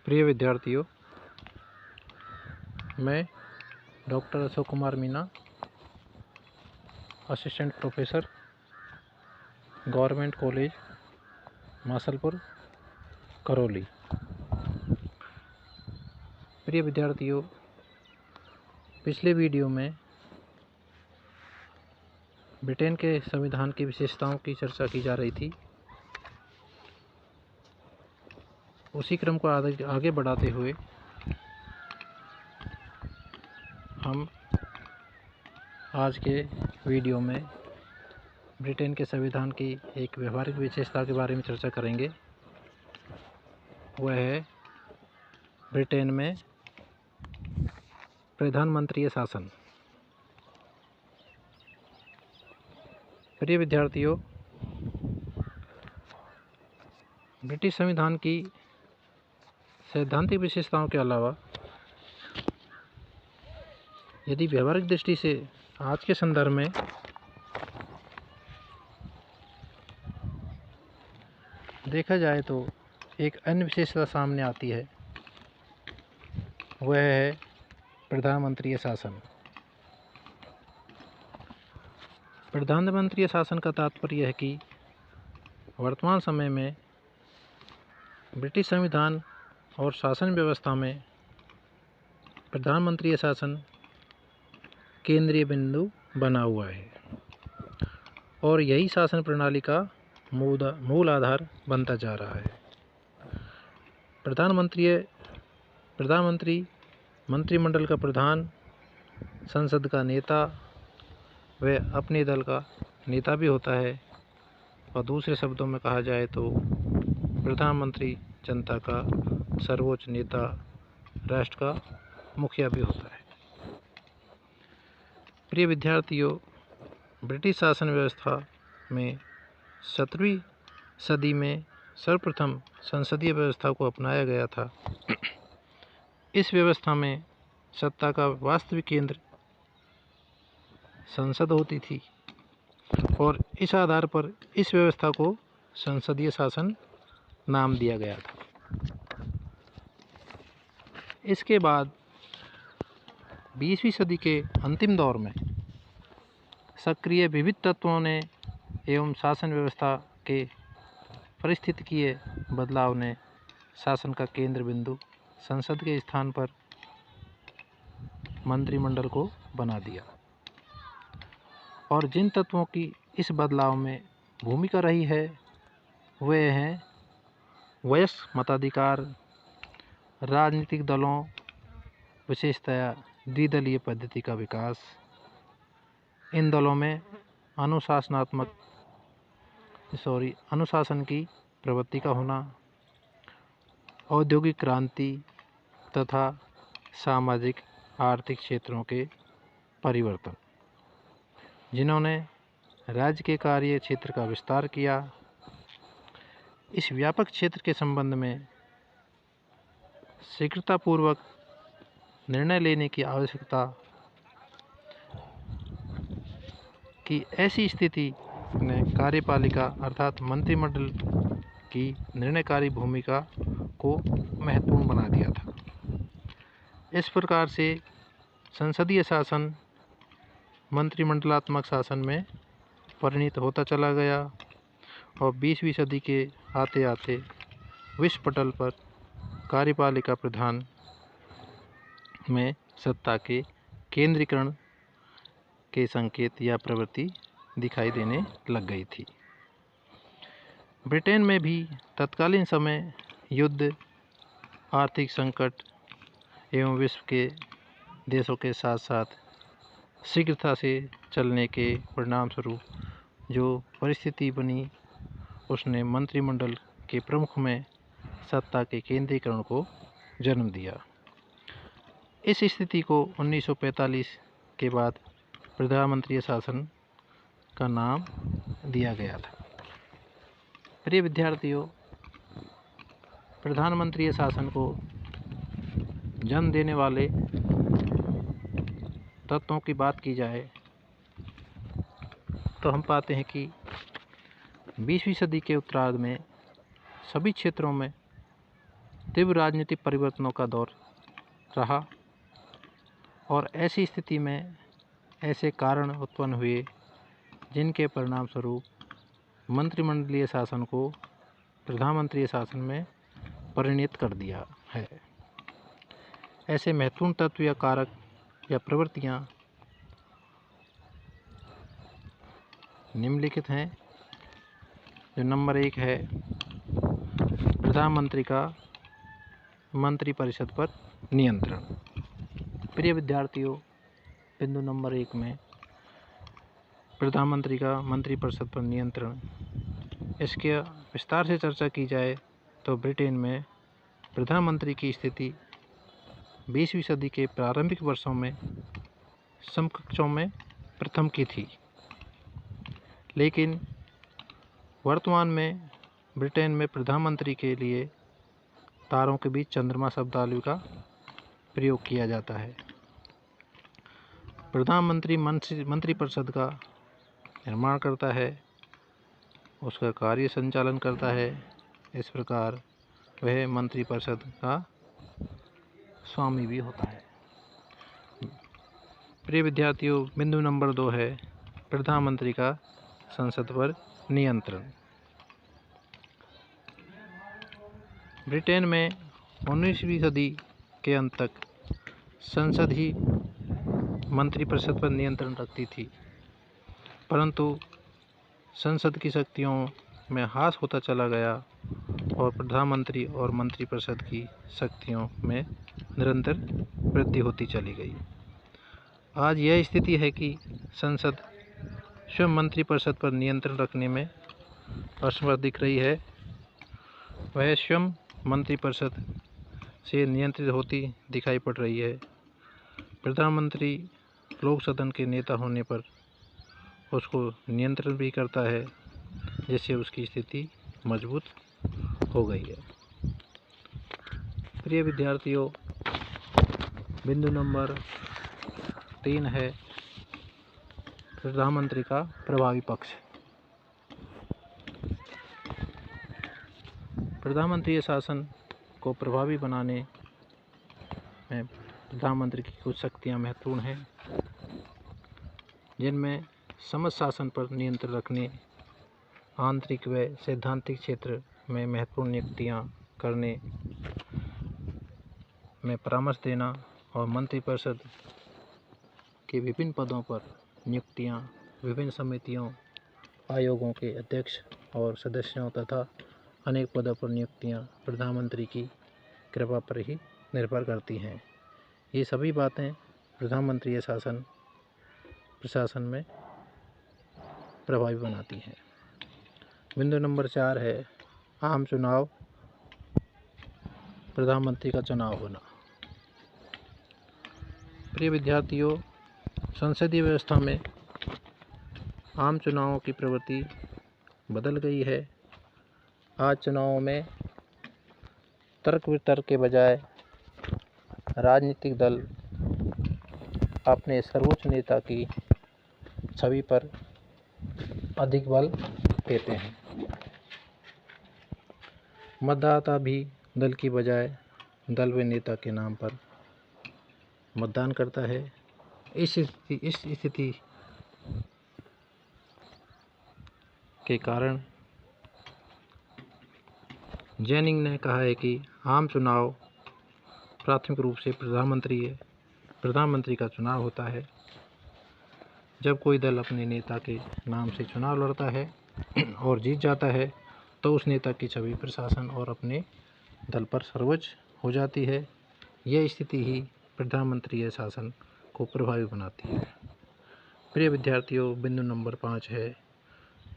प्रिय विद्यार्थियों, मैं doctor Ashok Kumar Meena, assistant professor, government college Masalpur, Karauli. प्रिय विद्यार्थियों, पिछले वीडियो में ब्रिटेन के संविधान की विशेषताओं की चर्चा की जा रही थी। उसी क्रम को आगे बढ़ाते हुए हम आज के वीडियो में ब्रिटेन के संविधान की एक व्यवहारिक विशेषता के बारे में चर्चा करेंगे। वह है ब्रिटेन में प्रधानमंत्रीय शासन। प्रिय विद्यार्थियों, ब्रिटिश संविधान की सैद्धांतिक विशेषताओं के अलावा यदि व्यवहारिक दृष्टि से आज के संदर्भ में देखा जाए तो एक अन्य विशेषता सामने आती है, वह है प्रधानमंत्रीय शासन। प्रधानमंत्रीय शासन का तात्पर्य है कि वर्तमान समय में ब्रिटिश संविधान और शासन व्यवस्था में प्रधानमंत्रीय शासन केंद्रीय बिंदु बना हुआ है और यही शासन प्रणाली का मूल आधार बनता जा रहा है। प्रधानमंत्री मंत्रिमंडल का प्रधान, संसद का नेता, वह अपने दल का नेता भी होता है और दूसरे शब्दों में कहा जाए तो प्रधानमंत्री जनता का सर्वोच्च नेता, राष्ट्र का मुखिया भी होता है। प्रिय विद्यार्थियों, ब्रिटिश शासन व्यवस्था में 17वीं सदी में सर्वप्रथम संसदीय व्यवस्था को अपनाया गया था। इस व्यवस्था में सत्ता का वास्तविक केंद्र संसद होती थी और इस आधार पर इस व्यवस्था को संसदीय शासन नाम दिया गया था। इसके बाद 20वीं सदी के अंतिम दौर में सक्रिय विविध तत्वों ने एवं शासन व्यवस्था के परिस्थितिकीय बदलाव ने शासन का केंद्र बिंदु संसद के स्थान पर मंत्रिमंडल को बना दिया और जिन तत्वों की इस बदलाव में भूमिका रही है वे हैं वयस्क मताधिकार, राजनीतिक दलों, विशेषतया द्विदलीय पद्धति का विकास, इन दलों में अनुशासन की प्रवृत्ति का होना, औद्योगिक क्रांति तथा सामाजिक आर्थिक क्षेत्रों के परिवर्तन, जिन्होंने राज्य के कार्य क्षेत्र का विस्तार किया। इस व्यापक क्षेत्र के संबंध में शीघ्रतापूर्वक निर्णय लेने की आवश्यकता की ऐसी स्थिति ने कार्यपालिका अर्थात मंत्रिमंडल की निर्णयकारी भूमिका को महत्वपूर्ण बना दिया था। इस प्रकार से संसदीय शासन मंत्रिमंडलात्मक शासन में परिणत होता चला गया और 20वीं सदी के आते आते विश्व पटल पर कार्यपालिका प्रधान में सत्ता के केंद्रीकरण के संकेत या प्रवृत्ति दिखाई देने लग गई थी। ब्रिटेन में भी तत्कालीन समय युद्ध, आर्थिक संकट एवं विश्व के देशों के साथ साथ शीघ्रता से चलने के परिणाम स्वरूप जो परिस्थिति बनी उसने मंत्रिमंडल के प्रमुख में सत्ता के केंद्रीकरण को जन्म दिया। इस स्थिति को 1945 के बाद प्रधानमंत्रीय शासन का नाम दिया गया था। प्रिय विद्यार्थियों, प्रधानमंत्रीय शासन को जन्म देने वाले तत्वों की बात की जाए तो हम पाते हैं कि 20वीं सदी के उत्तरार्ध में सभी क्षेत्रों में तीव्र राजनीतिक परिवर्तनों का दौर रहा और ऐसी स्थिति में ऐसे कारण उत्पन्न हुए जिनके परिणाम स्वरूप मंत्रिमंडलीय शासन को प्रधानमंत्री शासन में परिणत कर दिया है। ऐसे महत्वपूर्ण तत्व या कारक या प्रवृत्तियां निम्नलिखित हैं। जो नंबर 1 है, प्रधानमंत्री का मंत्रिपरिषद पर नियंत्रण। प्रिय विद्यार्थियों, बिंदु नंबर 1 में प्रधानमंत्री का मंत्रिपरिषद पर नियंत्रण, इसके विस्तार से चर्चा की जाए तो ब्रिटेन में प्रधानमंत्री की स्थिति 20वीं सदी के प्रारंभिक वर्षों में समकक्षों में प्रथम की थी, लेकिन वर्तमान में ब्रिटेन में प्रधानमंत्री के लिए तारों के बीच चंद्रमा शब्दावली का प्रयोग किया जाता है। प्रधानमंत्री मंत्रिपरिषद का निर्माण करता है, उसका कार्य संचालन करता है। इस प्रकार वह मंत्रिपरिषद का स्वामी भी होता है। प्रिय विद्यार्थियों, बिंदु नंबर 2 है, प्रधानमंत्री का संसद पर नियंत्रण। ब्रिटेन में 19वीं सदी के अंत तक संसद ही मंत्रिपरिषद पर नियंत्रण रखती थी, परंतु संसद की शक्तियों में ह्रास होता चला गया और प्रधानमंत्री और मंत्रिपरिषद की शक्तियों में निरंतर वृद्धि होती चली गई। आज यह स्थिति है कि संसद स्वयं मंत्रिपरिषद पर नियंत्रण रखने में असमर्थ दिख रही है। वह स्वयं मंत्रिपरिषद से नियंत्रित होती दिखाई पड़ रही है। प्रधानमंत्री लोक सदन के नेता होने पर उसको नियंत्रण भी करता है, जिससे उसकी स्थिति मजबूत हो गई है। प्रिय विद्यार्थियों, बिंदु नंबर 3 है, प्रधानमंत्री का प्रभावी पक्ष। प्रधानमंत्री शासन को प्रभावी बनाने में प्रधानमंत्री की कुछ शक्तियां महत्वपूर्ण हैं, जिनमें समस्त शासन पर नियंत्रण रखने, आंतरिक व सैद्धांतिक क्षेत्र में महत्वपूर्ण नियुक्तियां करने में परामर्श देना और मंत्रिपरिषद के विभिन्न पदों पर नियुक्तियां विभिन्न समितियों, आयोगों के अध्यक्ष और सदस्यों तथा अनेक पदों पर नियुक्तियां प्रधानमंत्री की कृपा पर ही निर्भर करती हैं। ये सभी बातें प्रधानमंत्री शासन प्रशासन में प्रभावी बनाती हैं। बिंदु नंबर 4 है, आम चुनाव, प्रधानमंत्री का चुनाव होना। प्रिय विद्यार्थियों, संसदीय व्यवस्था में आम चुनावों की प्रवृत्ति बदल गई है। आज चुनावों में तर्क वितर्क के बजाय राजनीतिक दल अपने सर्वोच्च नेता की छवि पर अधिक बल देते हैं। मतदाता भी दल की बजाय दल व नेता के नाम पर मतदान करता है। इस स्थिति के कारण जैनिंग ने कहा है कि आम चुनाव प्राथमिक रूप से प्रधानमंत्री का चुनाव होता है। जब कोई दल अपने नेता के नाम से चुनाव लड़ता है और जीत जाता है, तो उस नेता की छवि प्रशासन और अपने दल पर सर्वोच्च हो जाती है। यह स्थिति ही प्रधानमंत्री शासन को प्रभावी बनाती है। प्रिय विद्यार्थियों, बिंदु नंबर 5 है,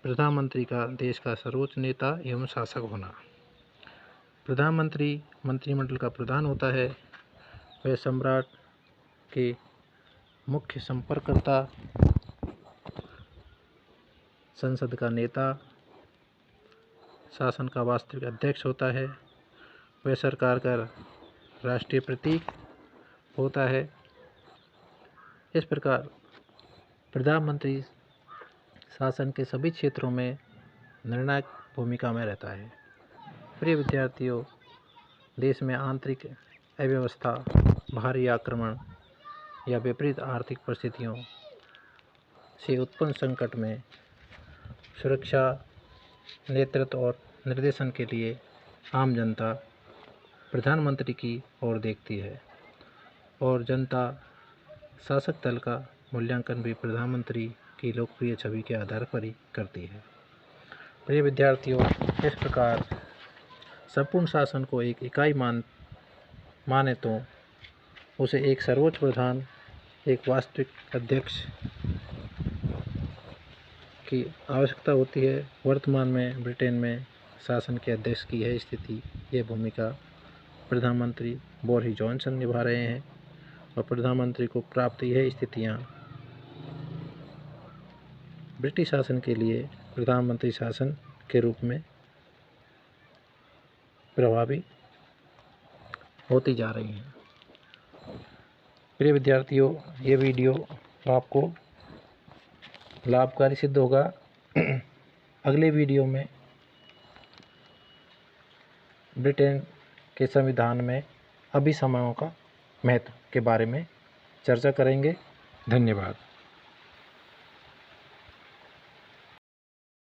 प्रधानमंत्री का देश का सर्वोच्च नेता एवं शासक होना। प्रधानमंत्री मंत्रिमंडल का प्रधान होता है। वह सम्राट के मुख्य संपर्ककर्ता, संसद का नेता, शासन का वास्तविक अध्यक्ष होता है। वह सरकार का राष्ट्रीय प्रतीक होता है। इस प्रकार प्रधानमंत्री शासन के सभी क्षेत्रों में निर्णायक भूमिका में रहता है। प्रिय विद्यार्थियों, देश में आंतरिक अव्यवस्था, बाहरी आक्रमण या विपरीत आर्थिक परिस्थितियों से उत्पन्न संकट में सुरक्षा, नेतृत्व और निर्देशन के लिए आम जनता प्रधानमंत्री की ओर देखती है और जनता शासक दल का मूल्यांकन भी प्रधानमंत्री की लोकप्रिय छवि के आधार पर ही करती है। प्रिय विद्यार्थियों, इस प्रकार संपूर्ण शासन को एक इकाई माने तो उसे एक सर्वोच्च प्रधान, एक वास्तविक अध्यक्ष की आवश्यकता होती है। वर्तमान में ब्रिटेन में शासन के अध्यक्ष की यह स्थिति, यह भूमिका प्रधानमंत्री बोरिस जॉनसन निभा रहे हैं और प्रधानमंत्री को प्राप्त यह स्थितियां ब्रिटिश शासन के लिए प्रधानमंत्री शासन के रूप में प्रभावी होती जा रही हैं। प्रिय विद्यार्थियों, ये वीडियो आपको लाभकारी सिद्ध होगा। अगले वीडियो में ब्रिटेन के संविधान में अभिसमयों का महत्व के बारे में चर्चा करेंगे। धन्यवाद।